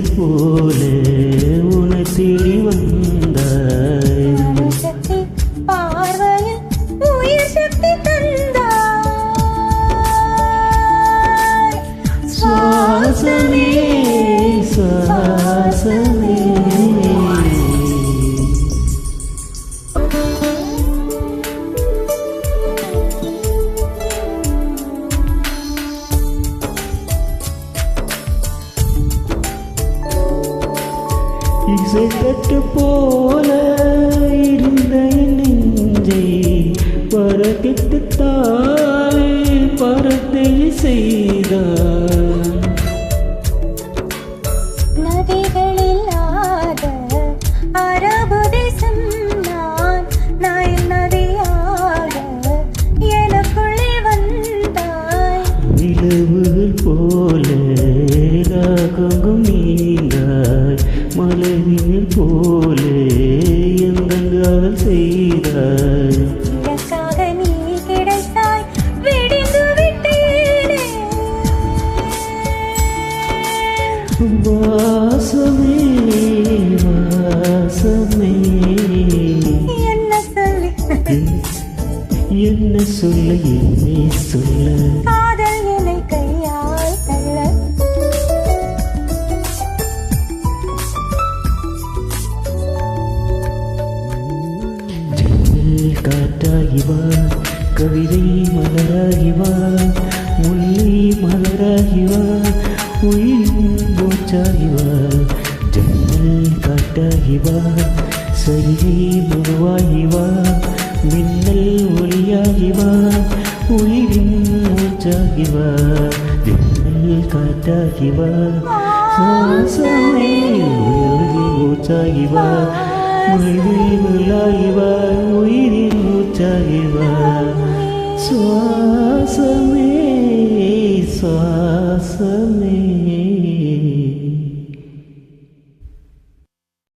மலையில் போல உன்னை தேடி வந்தாய். சக்தி பார்வையில் உயிர் சக்தி தந்தாய். சுவாசமே சுவாசமே இசைத்தட்டு போல இருந்த என் நெஞ்சை பறக்கிட்டு தாளே பறத்தை செய்தார். நதிகளில்லாத அரபு தேசம் நான் நைல் நதியாக எனக்குள்ளே வந்தாய். நிலவுகள் போல ராகங்கும் நீந்தாய். மலையில் போல எந்தங்கால் செய்தாய். எனக்காக நீ கிடைத்தாய் விடிந்து விட்டேனே. வாசமே வாசமே என்ன சொல்லி என்ன சொல்ல என்னே சொல்ல காதல் என்னை கையால் தள்ள. காற்றாகிவா கவிதை மலராகிவா முல்லை மலராகிவா உயிரின் மூச்சாகிவா. ஜன்னல் காட்டாகிவா சரிகை முருவாகிவா மின்னல் ஒளியாகிவா உயிரின் மூச்சாகிவா. ஜன்னல் காட்டாகிவா சுவாசமே உயிரின் மூச்சாகிவா. மொழிவிலாகிவா உயிரின் மூச்சாகிவா. சுவாசமே சுவாசமே